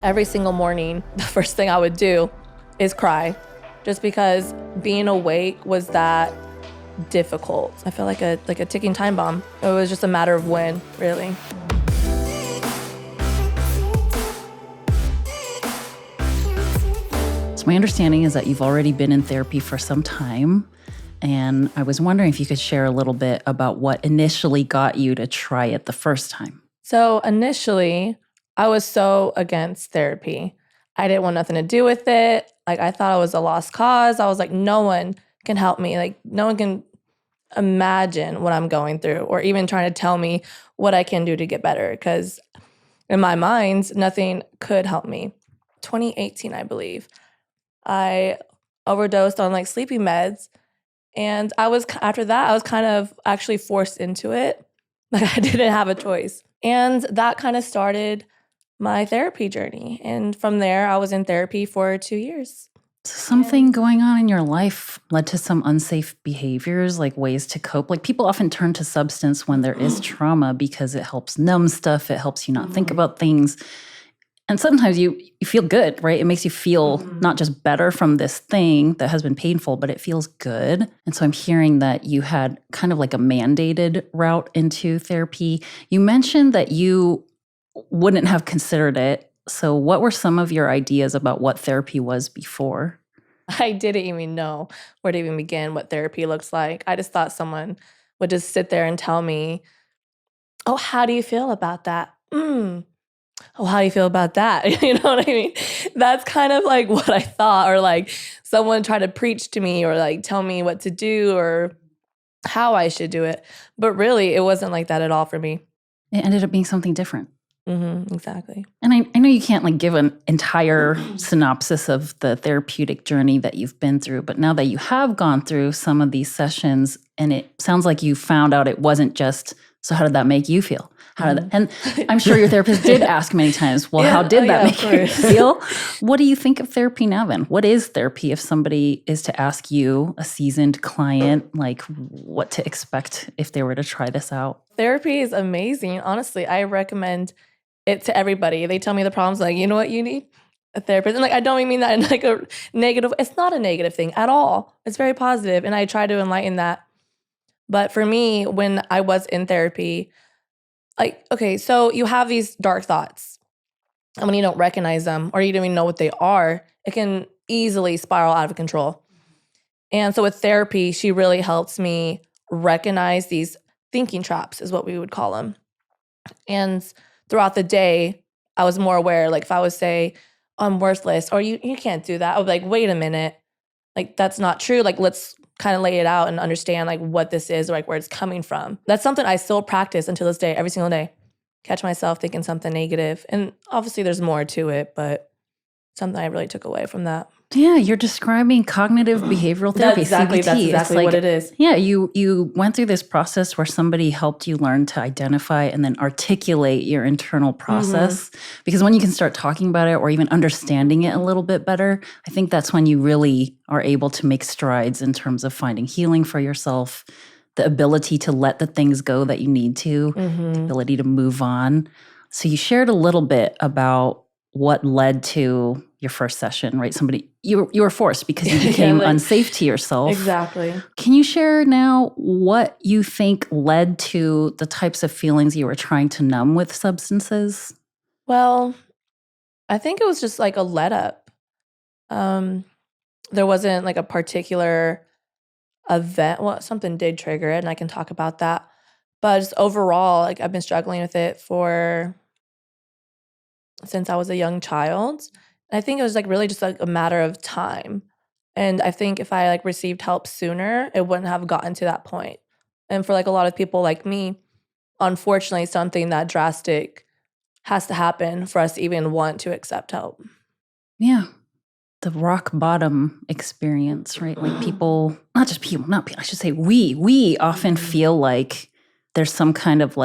Every single morning, the first thing I would do is cry, just because being awake was that difficult. I felt like a ticking time bomb. It was just a matter of when, really. So my understanding is that you've already been in therapy for some time, and I was wondering if you could share a little bit about what initially got you to try it the first time. So initially, I was so against therapy. I didn't want nothing to do with it. I thought it was a lost cause. I was like, no one can help me. No one can imagine what I'm going through or even trying to tell me what I can do to get better, because in my mind, nothing could help me. 2018, I believe, I overdosed on sleeping meds, and after that I was kind of actually forced into it. I didn't have a choice. And that kind of started my therapy journey. And from there, I was in therapy for 2 years. So something going on in your life led to some unsafe behaviors, like ways to cope. Like people often turn to substance when there is trauma because it helps numb stuff. It helps you not think about things. And sometimes you feel good, right? It makes you feel not just better from this thing that has been painful, but it feels good. And so I'm hearing that you had kind of like a mandated route into therapy. You mentioned that you wouldn't have considered it. So what were some of your ideas about what therapy was before? I didn't even know where to even begin, what therapy looks like. I just thought someone would just sit there and tell me, oh, how do you feel about that? Oh, how do you feel about that? You know what I mean? That's kind of what I thought, or someone tried to preach to me or tell me what to do or how I should do it. But really, it wasn't like that at all for me. It ended up being something different. Exactly. And I know you can't give an entire synopsis of the therapeutic journey that you've been through, but now that you have gone through some of these sessions, and it sounds like you found out it wasn't just, so how did that make you feel? And I'm sure your therapist did ask many times, well, how did that make you feel? What do you think of therapy now then? What is therapy if somebody is to ask you, a seasoned client, what to expect if they were to try this out? Therapy is amazing. Honestly, I recommend it to everybody. They tell me the problems, you know what you need? A therapist. And I don't even mean that in a negative, it's not a negative thing at all. It's very positive, and I try to enlighten that. But for me, when I was in therapy, okay, so you have these dark thoughts, and when you don't recognize them or you don't even know what they are, it can easily spiral out of control. And so with therapy, she really helps me recognize these thinking traps, is what we would call them. And throughout the day, I was more aware, if I would say, oh, I'm worthless, or you can't do that, I would be like, wait a minute, that's not true. Let's kind of lay it out and understand what this is, or where it's coming from. That's something I still practice until this day, every single day. Catch myself thinking something negative. And obviously there's more to it, but something I really took away from that. Yeah, you're describing cognitive behavioral therapy, CBT. That's exactly what it is. Yeah, you went through this process where somebody helped you learn to identify and then articulate your internal process. Because when you can start talking about it or even understanding it a little bit better, I think that's when you really are able to make strides in terms of finding healing for yourself, the ability to let the things go that you need to, the ability to move on. So you shared a little bit about what led to your first session, right? You were forced because you became unsafe to yourself. Exactly. Can you share now what you think led to the types of feelings you were trying to numb with substances? Well, I think it was just a let up. There wasn't a particular event. Well, something did trigger it, and I can talk about that. But just overall, I've been struggling with it since I was a young child. And I think it was really just a matter of time. And I think if I received help sooner, it wouldn't have gotten to that point. And for a lot of people like me, unfortunately, something that drastic has to happen for us to even want to accept help. Yeah. The rock bottom experience, right? People, not people, I should say we often feel like there's some kind of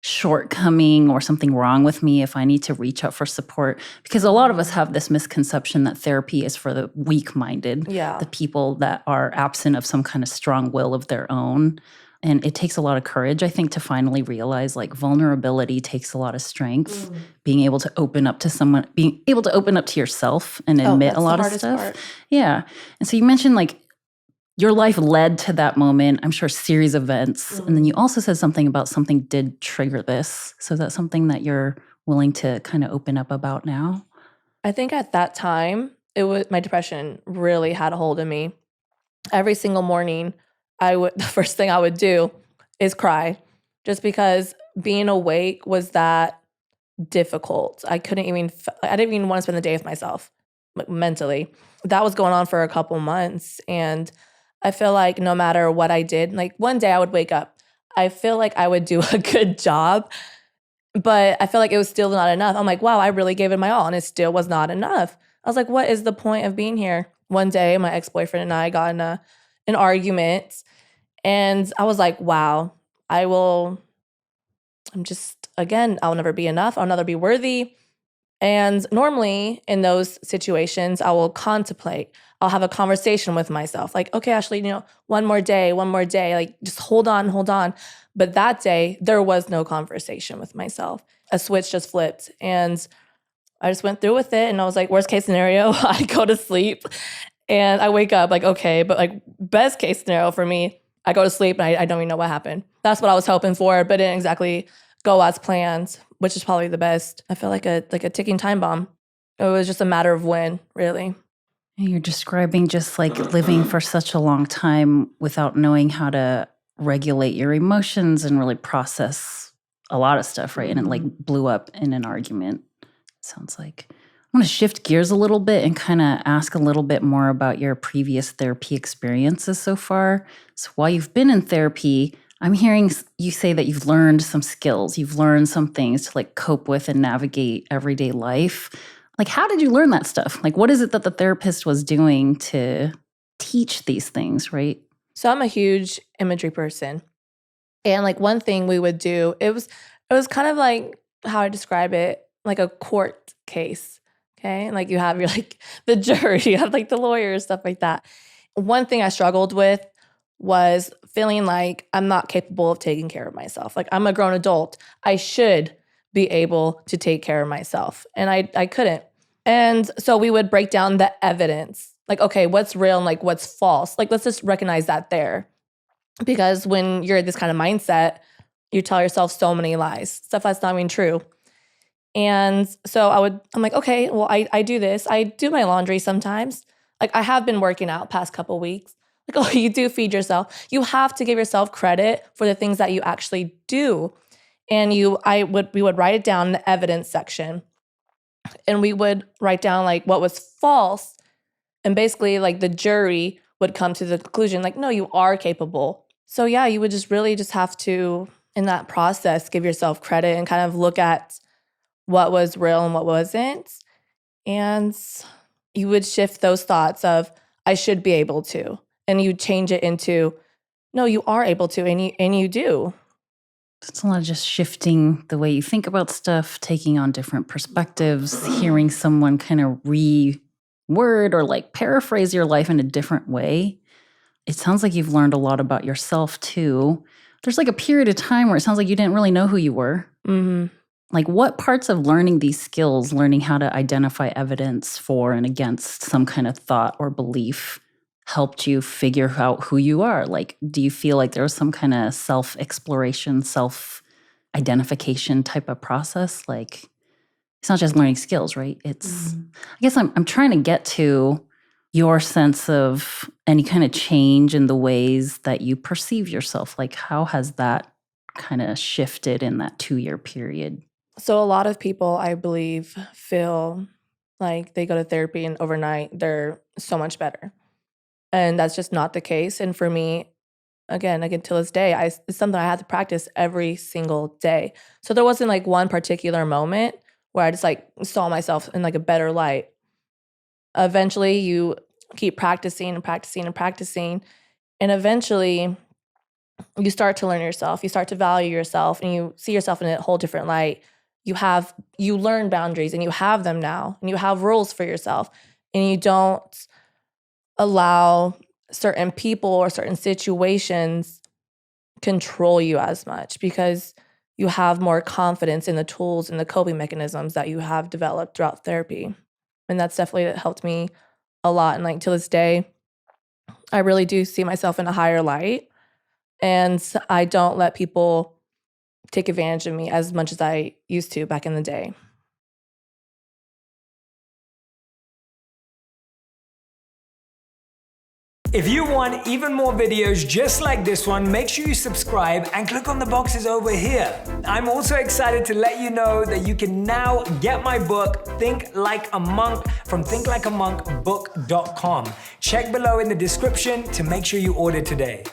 shortcoming or something wrong with me if I need to reach out for support. Because a lot of us have this misconception that therapy is for the weak-minded, the people that are absent of some kind of strong will of their own. And it takes a lot of courage, I think, to finally realize like vulnerability takes a lot of strength. Being able to open up to someone, being able to open up to yourself and Oh, admit that's a the lot of hardest stuff. part. Yeah. And so you mentioned like your life led to that moment, I'm sure, a series of events. And then you also said something about something did trigger this. So is that something that you're willing to kind of open up about now? I think at that time, it was my depression really had a hold of me. Every single morning, the first thing I would do is cry, just because being awake was that difficult. I didn't even want to spend the day with myself, like, mentally. That was going on for a couple months, and I feel like no matter what I did, like one day I would wake up, I feel like I would do a good job, but I feel like it was still not enough. I'm like, wow, I really gave it my all, and it still was not enough. I was like, what is the point of being here? One day, my ex-boyfriend and I got in an argument, and I was like, wow, I will. I'm just, again, I'll never be enough. I'll never be worthy. And normally in those situations, I will contemplate. I'll have a conversation with myself, like, okay, Ashley, one more day, like just hold on, hold on. But that day, there was no conversation with myself. A switch just flipped. And I just went through with it. And I was like, worst case scenario, I go to sleep and I wake up like, okay. But like, best case scenario for me, I go to sleep and I don't even know what happened. That's what I was hoping for, but it didn't exactly go as planned, which is probably the best. I feel like a ticking time bomb. It was just a matter of when, really. You're describing just like living for such a long time without knowing how to regulate your emotions and really process a lot of stuff, right? And it like blew up in an argument, sounds like. I want to shift gears a little bit and kind of ask a little bit more about your previous therapy experiences so far. So while you've been in therapy, I'm hearing you say that you've learned some skills, you've learned some things to like cope with and navigate everyday life. Like, how did you learn that stuff? Like, what is it that the therapist was doing to teach these things, right? So I'm a huge imagery person. And like one thing we would do, it was kind of like how I describe it, like a court case. Okay. And like you have your like the jury, you have like the lawyers, stuff like that. One thing I struggled with was feeling like I'm not capable of taking care of myself. Like I'm a grown adult. I should be able to take care of myself. And I couldn't. And so we would break down the evidence. Like, okay, what's real and like what's false? Like, let's just recognize that there. Because when you're in this kind of mindset, you tell yourself so many lies, stuff that's not even true. And so I'm like, okay, well, I do this. I do my laundry sometimes. Like I have been working out past couple weeks. Like, oh, you do feed yourself. You have to give yourself credit for the things that you actually do. And we would write it down in the evidence section. And we would write down like what was false. And basically like the jury would come to the conclusion, like, no, you are capable. So yeah, you would just really just have to, in that process, give yourself credit and kind of look at what was real and what wasn't. And you would shift those thoughts of, I should be able to. And you change it into, no, you are able to, and you do. It's a lot of just shifting the way you think about stuff, taking on different perspectives, hearing someone kind of reword or like paraphrase your life in a different way. It sounds like you've learned a lot about yourself too. There's like a period of time where it sounds like you didn't really know who you were. Mm-hmm. Like what parts of learning these skills, learning how to identify evidence for and against some kind of thought or belief helped you figure out who you are? Like, do you feel like there was some kind of self-exploration, self-identification type of process? Like, it's not just learning skills, right? It's, I guess I'm trying to get to your sense of any kind of change in the ways that you perceive yourself. Like, how has that kind of shifted in that 2-year period? So a lot of people, I believe, feel like they go to therapy and overnight they're so much better. And that's just not the case. And for me, again, to this day, it's something I had to practice every single day. So there wasn't like one particular moment where I just like saw myself in like a better light. Eventually you keep practicing and practicing and practicing. And eventually you start to learn yourself. You start to value yourself and you see yourself in a whole different light. You learn boundaries and you have them now and you have rules for yourself and you don't allow certain people or certain situations control you as much because you have more confidence in the tools and the coping mechanisms that you have developed throughout therapy. And that's definitely helped me a lot. And like to this day, I really do see myself in a higher light. And I don't let people take advantage of me as much as I used to back in the day. If you want even more videos just like this one, make sure you subscribe and click on the boxes over here. I'm also excited to let you know that you can now get my book, Think Like a Monk, from thinklikeamonkbook.com. Check below in the description to make sure you order today.